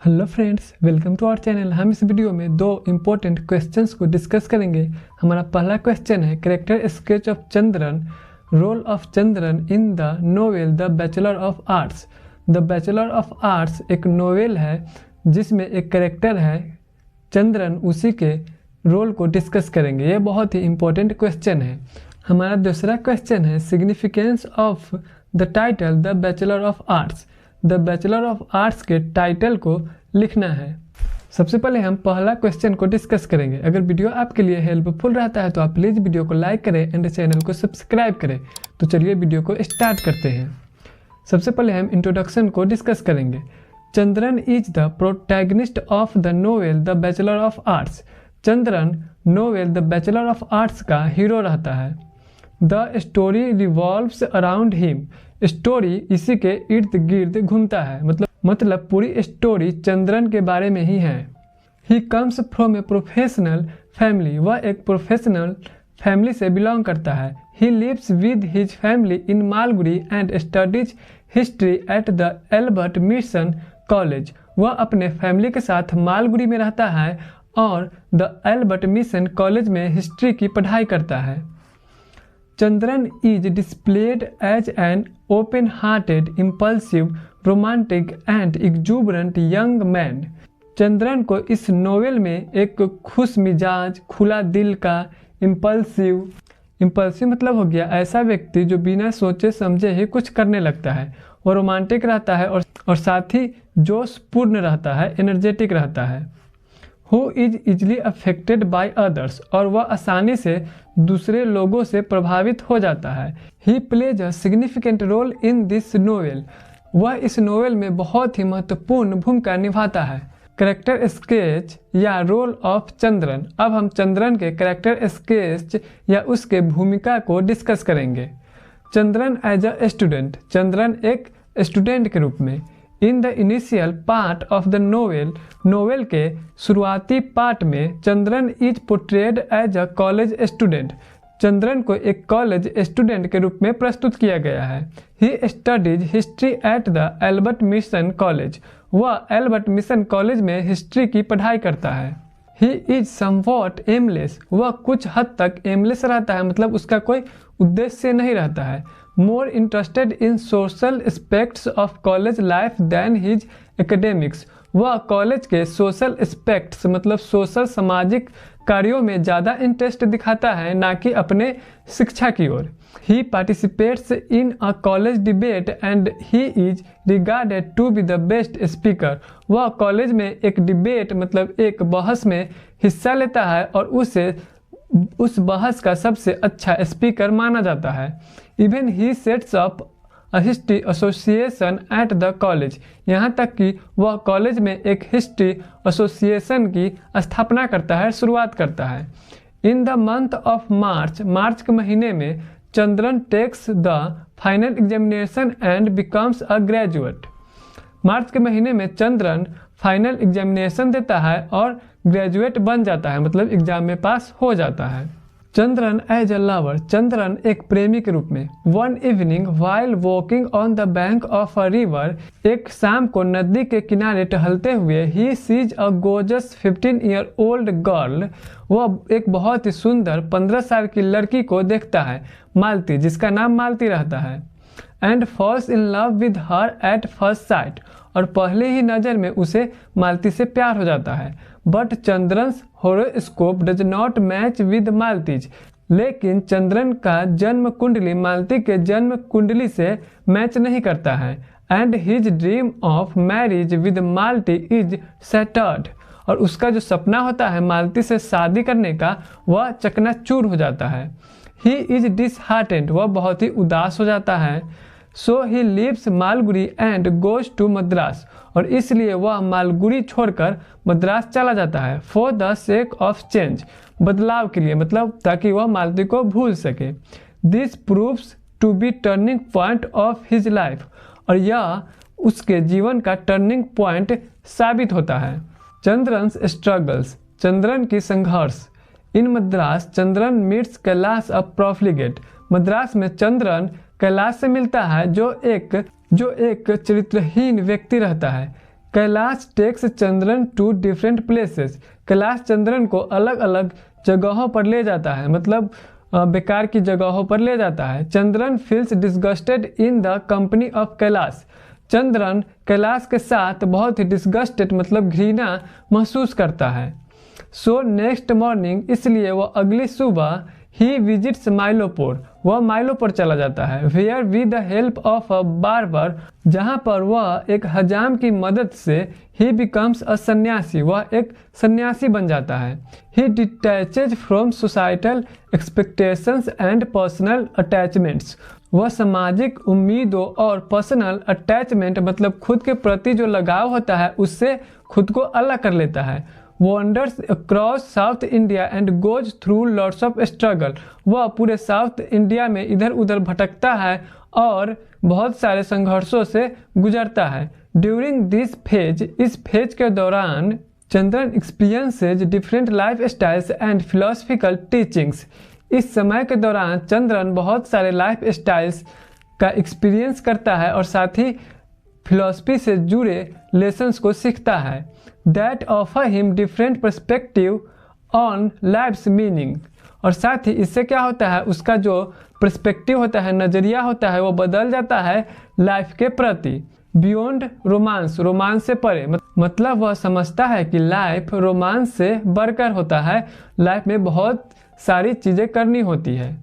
Hello friends, welcome to our channel. हम इस video में दो इम्पोर्टेंट क्वेश्चंस को डिस्कस करेंगे। हमारा पहला क्वेश्चन है character sketch of Chandran, role of Chandran in the novel the bachelor of arts. The bachelor of arts एक नोवेल है जिसमें एक कैरेक्टर है चंद्रन, उसी के रोल को डिस्कस करेंगे। ये बहुत ही इम्पोर्टेंट क्वेश्चन है। हमारा दूसरा क्वेश्चन है significance of the title the bachelor of arts. The bachelor of arts के टाइटल को लिखना है। सबसे पहले हम पहला क्वेश्चन को डिस्कस करेंगे। अगर वीडियो आपके लिए हेल्पफुल रहता है तो आप प्लीज़ वीडियो को लाइक करें एंड चैनल को सब्सक्राइब करें। तो चलिए वीडियो को स्टार्ट करते हैं। सबसे पहले हम इंट्रोडक्शन को डिस्कस करेंगे। Chandran is the protagonist of the novel the bachelor of arts. Chandran novel the bachelor of arts का हीरो रहता है। The story revolves around him. Story इसी के इर्द गिर्द घूमता है, मतलब पूरी स्टोरी चंद्रन के बारे में ही है। He comes from a professional family. वह एक प्रोफेशनल फैमिली से बिलोंग करता है। He lives with his family in Malgudi and studies history at the Albert Mission College. वह अपने फैमिली के साथ मालगुडी में रहता है और द एल्बर्ट मिशन कॉलेज में हिस्ट्री की पढ़ाई करता है। Chandran is displayed as an open hearted, impulsive, romantic and exuberant young man. Chandran को इस नोवेल में एक खुश मिजाज, खुला दिल का, इम्पल्सिव मतलब हो गया ऐसा व्यक्ति जो बिना सोचे समझे ही कुछ करने लगता है। वो रोमांटिक रहता है और साथ ही जोशपूर्ण रहता है, एनर्जेटिक रहता है। Who is easily affected by others, और वह आसानी से दूसरे लोगों से प्रभावित हो जाता है। He plays a significant role in this novel. वह इस नोवेल में बहुत ही महत्वपूर्ण भूमिका निभाता है। कैरेक्टर स्केच या रोल ऑफ चंद्रन। अब हम चंद्रन के कैरेक्टर स्केच या उसके भूमिका को डिस्कस करेंगे। Chandran as a student. Chandran एक स्टूडेंट के रूप में। In the initial part of the novel के शुरुआती पार्ट में Chandran is portrayed as a college student. Chandran को एक कॉलेज स्टूडेंट के रूप में प्रस्तुत किया गया है। He studies history at the Albert Mission College. वह एल्बर्ट मिशन कॉलेज में हिस्ट्री की पढ़ाई करता है। He is somewhat aimless. वह कुछ हद तक एमलेस रहता है, मतलब उसका कोई उद्देश्य नहीं रहता है। More interested in social aspects of college life then his academics. वह कॉलेज के सोशल एस्पेक्ट्स मतलब सोशल सामाजिक कार्यों में ज़्यादा इंटरेस्ट दिखाता है, ना कि अपने शिक्षा की ओर। He participates in a college debate and he is regarded to be the best speaker. वह कॉलेज में एक डिबेट मतलब एक बहस में हिस्सा लेता है और उस बहस का सबसे अच्छा स्पीकर माना जाता है। Even he sets up a history association at the college. यहाँ तक कि वह कॉलेज में एक हिस्ट्री एसोसिएशन की स्थापना करता है, शुरुआत करता है। In the month of March के महीने में Chandran takes the final examination and becomes a graduate. March के महीने में चंद्रन फाइनल एग्जामिनेशन देता है और ग्रेजुएट बन जाता है, मतलब एग्जाम में पास हो जाता है। Chandran as a lover. Chandran एक प्रेमी के रूप में। One evening while walking on the bank of a river. एक शाम को नदी के किनारे टहलते हुए he sees a gorgeous 15 year old girl. वह एक बहुत ही सुंदर 15 साल की लड़की को देखता है, मालती, जिसका नाम मालती रहता है। And falls in love with her at first sight. और पहले ही नज़र में उसे मालती से प्यार हो जाता है। But Chandran's horoscope does not match with Malathi's. लेकिन चंद्रन का जन्म कुंडली मालती के जन्म कुंडली से मैच नहीं करता है। And his dream of marriage with Malathi is shattered. और उसका जो सपना होता है मालती से शादी करने का, वह चकनाचूर हो जाता है। He is disheartened. वह बहुत ही उदास हो जाता है। So he leaves Malgudi and goes to Madras. और इसलिए वह मालगुडी छोड़कर मद्रास चला जाता है। For the sake of change. बदलाव के लिए, मतलब ताकि वह मालती को भूल सके। This proves to be turning point of his life. और यह उसके जीवन का टर्निंग पॉइंट साबित होता है। चंद्रन्स स्ट्रगल्स। चंद्रन की संघर्ष। इन मद्रास चंद्रन मीट्स कैलाश अ प्रोफ्लिगेट। मद्रास में चंद्रन कैलाश से मिलता है जो एक चरित्रहीन व्यक्ति रहता है। Kailash takes Chandran to different places. Kailash Chandran को अलग अलग जगहों पर ले जाता है, मतलब बेकार की जगहों पर ले जाता है। Chandran feels disgusted in the company of Kailash. Chandran Kailash के साथ बहुत ही डिस्गस्टेड मतलब घृणा महसूस करता है। सो नेक्स्ट मॉर्निंग, इसलिए वह अगली सुबह ही विजिट्स माइलोपोर, वह माइलोपोर चला जाता है। Where with the help of a barber, जहाँ पर वह एक हजाम की मदद से ही बिकम्स अ सन्यासी, वह एक सन्यासी बन जाता है। He detaches from societal expectations and personal attachments, वह सामाजिक उम्मीदों और पर्सनल अटैचमेंट मतलब खुद के प्रति जो लगाव होता है उससे खुद को अलग कर लेता है। wanders across south India and goes through lots of struggle, वह पूरे साउथ इंडिया में इधर उधर भटकता है और बहुत सारे संघर्षों से गुजरता है। ड्यूरिंग दिस फेज, इस फेज के दौरान Chandran experiences different life styles and philosophical teachings, इस समय के दौरान चंद्रन बहुत सारे लाइफ स्टाइल्स का एक्सपीरियंस करता है और साथ ही फिलॉसफी से जुड़े लेसन्स को सीखता है। That offer him different perspective on life's meaning, और साथ ही इससे क्या होता है, उसका जो पर्सपेक्टिव होता है, नज़रिया होता है, वो बदल जाता है लाइफ के प्रति। बियॉन्ड रोमांस, रोमांस से परे, मतलब वह समझता है कि लाइफ रोमांस से बढ़कर होता है, लाइफ में बहुत सारी चीज़ें करनी होती है।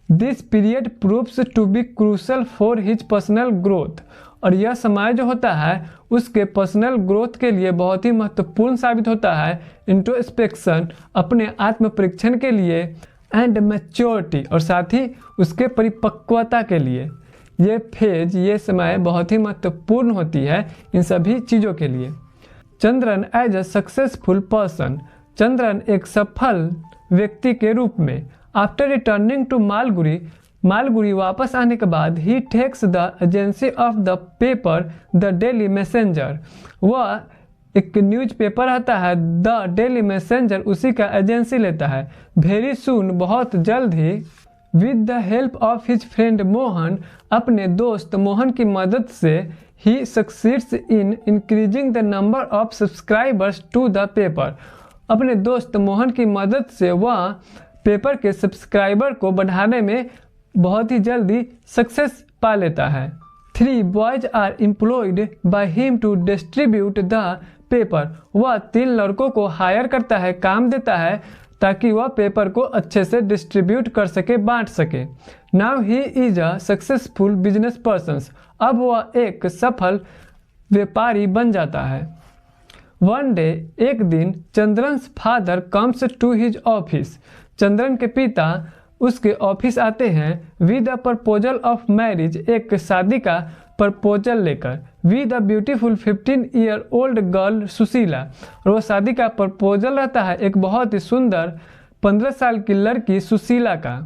This period proves to be crucial for his personal growth, और यह समय जो होता है उसके पर्सनल ग्रोथ के लिए बहुत ही महत्वपूर्ण साबित होता है। इंट्रोस्पेक्शन, अपने आत्म परीक्षण के लिए, एंड मैच्योरिटी, और साथ ही उसके परिपक्वता के लिए। ये फेज, ये समय बहुत ही महत्वपूर्ण होती है इन सभी चीज़ों के लिए। Chandran as a successful person, Chandran एक सफल व्यक्ति के रूप में। After returning to Malgudi, Malgudi वापस आने के बाद he takes the agency of the paper the Daily Messenger, वह एक न्यूज़पेपर आता है द डेली मैसेंजर, उसी का एजेंसी लेता है। वेरी सून, बहुत जल्द ही, with the help of his friend Mohan, अपने दोस्त मोहन की मदद से, he succeeds in increasing the number of subscribers to the paper, अपने दोस्त मोहन की मदद से वह पेपर के सब्सक्राइबर को बढ़ाने में बहुत ही जल्दी सक्सेस पा लेता है। 3 boys are employed by him to distribute the paper, वह 3 लड़कों को हायर करता है, काम देता है ताकि वह पेपर को अच्छे से डिस्ट्रीब्यूट कर सके, बांट सके। Now he is a successful business person, अब वह एक सफल व्यापारी बन जाता है। वन डे, एक दिन, Chandran's father comes to his office, Chandran के पिता उसके ऑफिस आते हैं। With a proposal of marriage, एक शादी का प्रपोजल लेकर। With a beautiful 15-year-old girl Sushila, और वो शादी का प्रपोजल रहता है एक बहुत ही सुंदर 15 साल की लड़की सुशीला का।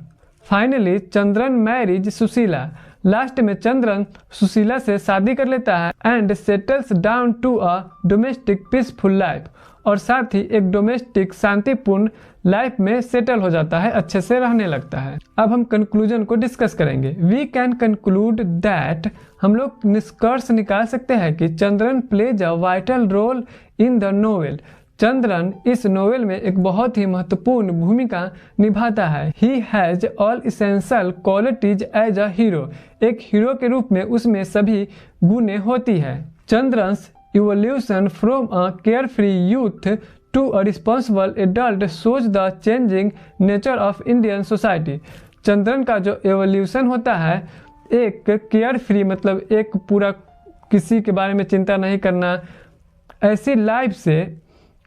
Finally Chandran marriage Sushila, last में चंद्रन सुशीला से शादी कर लेता है। And settles down to a domestic peaceful life, और साथ ही एक डोमेस्टिक शांतिपूर्ण लाइफ में सेटल हो जाता है, अच्छे से रहने लगता है। अब हम कंक्लूजन को डिस्कस करेंगे। वी कैन कंक्लूड दैट, हम लोग निष्कर्ष निकाल सकते हैं कि Chandran plays a vital role in the novel, Chandran इस नोवेल में एक बहुत ही महत्वपूर्ण भूमिका निभाता है। He has all essential qualities as a hero, एक हीरो के रूप में उसमें सभी गुणें होती है। चंद्रन्स evolution from a carefree youth to a responsible adult shows the changing nature of Indian society, Chandran का जो एवोल्यूशन होता है, एक केयर फ्री मतलब एक पूरा किसी के बारे में चिंता नहीं करना, ऐसी लाइफ से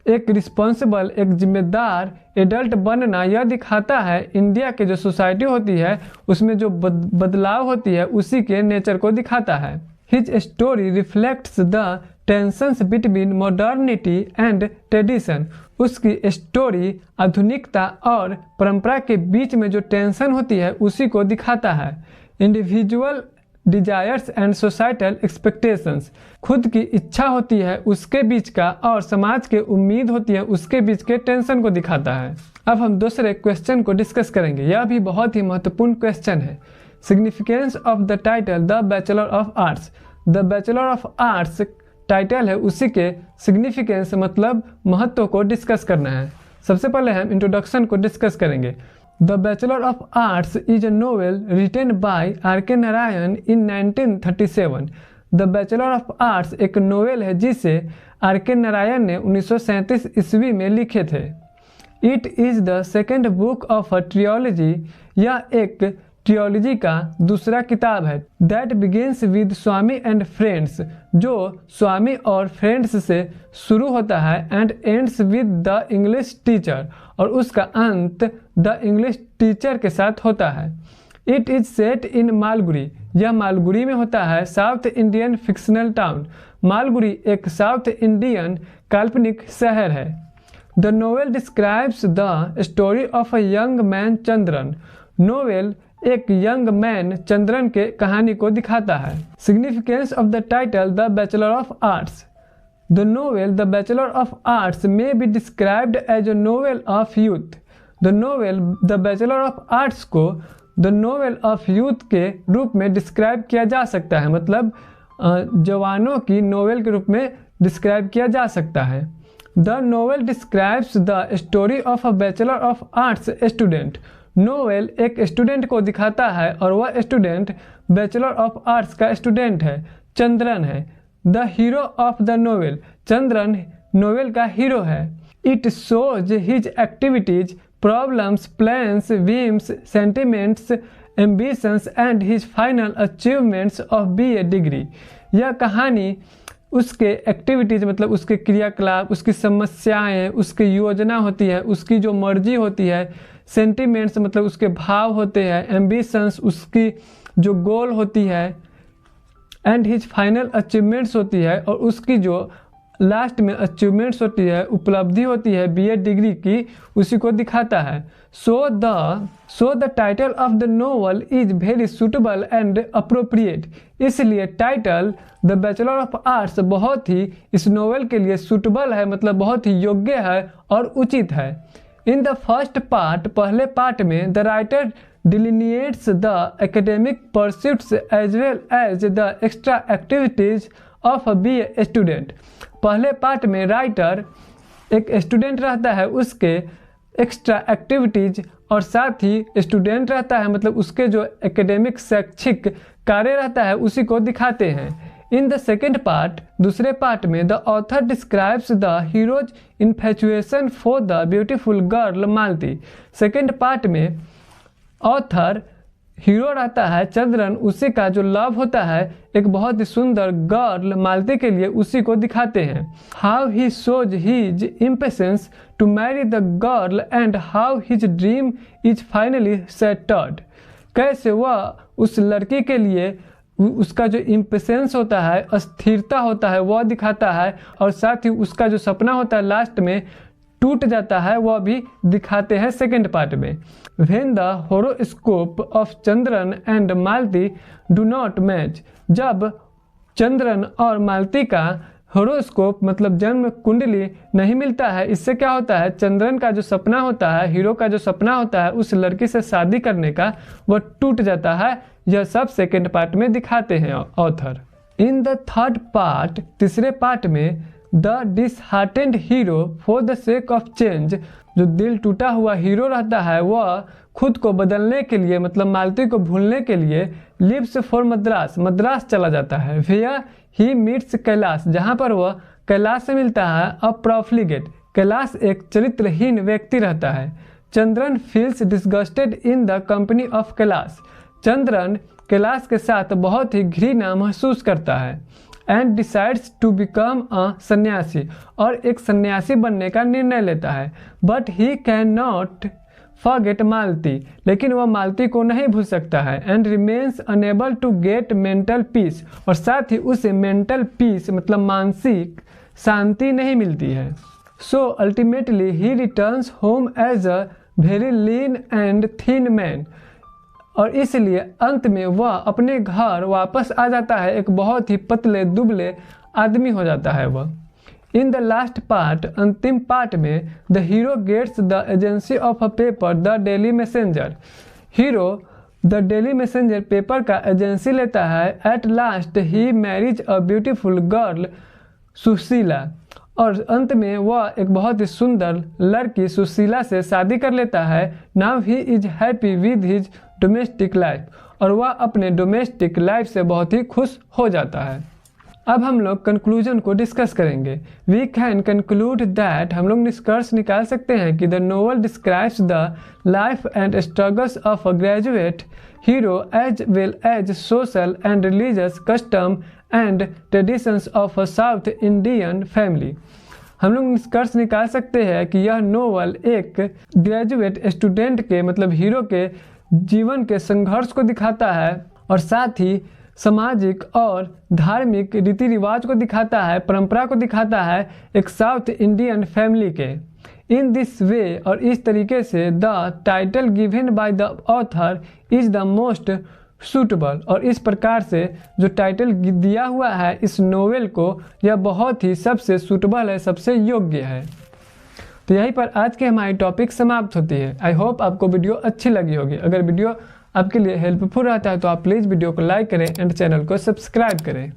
एक रिस्पॉन्सिबल, एक जिम्मेदार एडल्ट बनना, यह दिखाता है इंडिया के जो सोसाइटी होती है उसमें जो बदलाव होती है उसी के नेचर को दिखाता है। His story reflects the tensions between modernity and tradition, उसकी स्टोरी आधुनिकता और परंपरा के बीच में जो टेंशन होती है उसी को दिखाता है। Individual desires and societal expectations, खुद की इच्छा होती है उसके बीच का और समाज के उम्मीद होती है उसके बीच के टेंशन को दिखाता है। अब हम दूसरे क्वेश्चन को डिस्कस करेंगे, यह भी बहुत ही महत्वपूर्ण क्वेश्चन है। Significance of the title the bachelor of arts, the bachelor of arts title है उसी के सिग्निफिकेंस मतलब महत्व को डिस्कस करना है। सबसे पहले हम इंट्रोडक्शन को डिस्कस करेंगे। The bachelor of arts is a novel written by R K. Narayan in 1937। The bachelor of arts एक नोवेल है जिसे आर.के. नारायण ने 1937 ईस्वी में लिखे थे। It is the second book of a ट्रियोलॉजी, यह एक ट्रियोलॉजी का दूसरा किताब है। That begins with Swami and friends, जो स्वामी और फ्रेंड्स से शुरू होता है, and ends with the English teacher, और उसका अंत द इंग्लिश टीचर के साथ होता है। It is set in Malgudi, यह मालगुडी में होता है, south Indian fictional town. Malgudi एक साउथ इंडियन काल्पनिक शहर है। The novel describes the story of a young man Chandran, novel एक यंग मैन चंद्रन के कहानी को दिखाता है। Significance of the title the bachelor of arts, the novel the bachelor of arts may be described as a novel of youth. The novel the bachelor of arts को the novel of youth के रूप में describe किया जा सकता है, मतलब जवानों की नोवेल के रूप में डिस्क्राइब किया जा सकता है। The novel describes the story of a bachelor of arts student, novel एक स्टूडेंट को दिखाता है और वह स्टूडेंट बैचलर ऑफ आर्ट्स का स्टूडेंट है, चंद्रन है। The hero of the novel, Chandran novel का हीरो है। It shows his activities, problems, plans, whims, sentiments, ambitions and his final achievements of BA degree. यह कहानी उसके एक्टिविटीज़ मतलब उसके क्रियाकलाप, उसकी समस्याएं, उसकी योजना होती है, उसकी जो मर्जी होती है, सेंटिमेंट्स मतलब उसके भाव होते हैं, एम्बिशंस उसकी जो गोल होती है, एंड हिज फाइनल अचीवमेंट्स होती है, और उसकी जो लास्ट में अचीवमेंट्स होती है, उपलब्धि होती है BA डिग्री की, उसी को दिखाता है। So the title of the novel is very suitable and appropriate, इसलिए title the bachelor of Arts बहुत ही इस नोवेल के लिए सुटेबल है, मतलब बहुत ही योग्य है और उचित है। इन द फर्स्ट पार्ट, पहले पार्ट में the writer delineates the academic pursuits as well as the extra activities of a BA student. पहले पार्ट में राइटर एक स्टूडेंट रहता है, उसके एक्स्ट्रा एक्टिविटीज और साथ ही स्टूडेंट रहता है, मतलब उसके जो एकेडमिक शैक्षिक कार्य रहता है उसी को दिखाते हैं। इन द सेकेंड पार्ट, दूसरे पार्ट में the author describes the hero's infatuation for the beautiful girl Malati. Second part में ऑथर हीरो रहता है चंद्रन, उसी का जो लव होता है एक बहुत ही सुंदर गर्ल मालती के लिए, उसी को दिखाते हैं। How he shows his impatience to marry the girl and how his dream is finally shattered, कैसे वह उस लड़की के लिए उसका जो इम्पेशंस होता है, अस्थिरता होता है, वह दिखाता है, और साथ ही उसका जो सपना होता है लास्ट में टूट जाता है, वह भी दिखाते हैं सेकेंड पार्ट में। When the horoscope of Chandran and Malati do not match, जब चंद्रन और मालती का होरोस्कोप मतलब जन्म कुंडली नहीं मिलता है, इससे क्या होता है, चंद्रन का जो सपना होता है, हीरो का जो सपना होता है उस लड़की से शादी करने का, वह टूट जाता है। यह सब सेकेंड पार्ट में दिखाते हैं author. In the third part, तीसरे पार्ट में the disheartened hero for the sake of change, जो दिल टूटा हुआ हीरो रहता है वह खुद को बदलने के लिए मतलब मालती को भूलने के लिए लिव्स फॉर मद्रास, मद्रास चला जाता है। वेयर ही मीट्स कैलाश, जहाँ पर वह कैलाश से मिलता है। अ प्रोफ्लिगेट, कैलाश एक चरित्रहीन व्यक्ति रहता है। Chandran feels disgusted in the company of Kailash, Chandran Kailash के साथ बहुत ही घृणा महसूस करता है। And decides to become a sanyasi, और एक सन्यासी बनने का निर्णय लेता है। But he can not forget Malathi, लेकिन वह मालती को नहीं भूल सकता है। And remains unable to get mental peace, और साथ ही उसे मेंटल पीस मतलब मानसिक शांति नहीं मिलती है। So ultimately he returns home as a very lean and thin man, और इसलिए अंत में वह अपने घर वापस आ जाता है, एक बहुत ही पतले दुबले आदमी हो जाता है वह। इन द लास्ट पार्ट, अंतिम पार्ट में the hero gets the agency of a paper the Daily Messenger, hero the Daily Messenger paper का एजेंसी लेता है। At last he marries a beautiful girl Sushila, और अंत में वह एक बहुत ही सुंदर लड़की सुशीला से शादी कर लेता है। Now he is happy with his domestic life, और वह अपने डोमेस्टिक लाइफ से बहुत ही खुश हो जाता है। अब हम लोग कंक्लूजन को डिस्कस करेंगे। वी कैन कंक्लूड दैट, हम लोग निष्कर्ष निकाल सकते हैं कि the novel describes the life and struggles of a graduate hero as well as social and religious custom and traditions of a South Indian family. हम लोग निष्कर्ष निकाल सकते हैं कि यह नोवेल एक ग्रेजुएट स्टूडेंट के मतलब हीरो के जीवन के संघर्ष को दिखाता है और साथ ही सामाजिक और धार्मिक रीति रिवाज को दिखाता है, परंपरा को दिखाता है एक साउथ इंडियन फैमिली के। इन दिस वे, और इस तरीके से the title given by the author is the most suitable, और इस प्रकार से जो टाइटल दिया हुआ है इस नोवेल को, यह बहुत ही सबसे सूटेबल है, सबसे योग्य है। तो यहीं पर आज के हमारी टॉपिक समाप्त होती है। आई होप आपको वीडियो अच्छी लगी होगी। अगर वीडियो आपके लिए हेल्पफुल रहता है तो आप प्लीज़ वीडियो को लाइक करें एंड चैनल को सब्सक्राइब करें।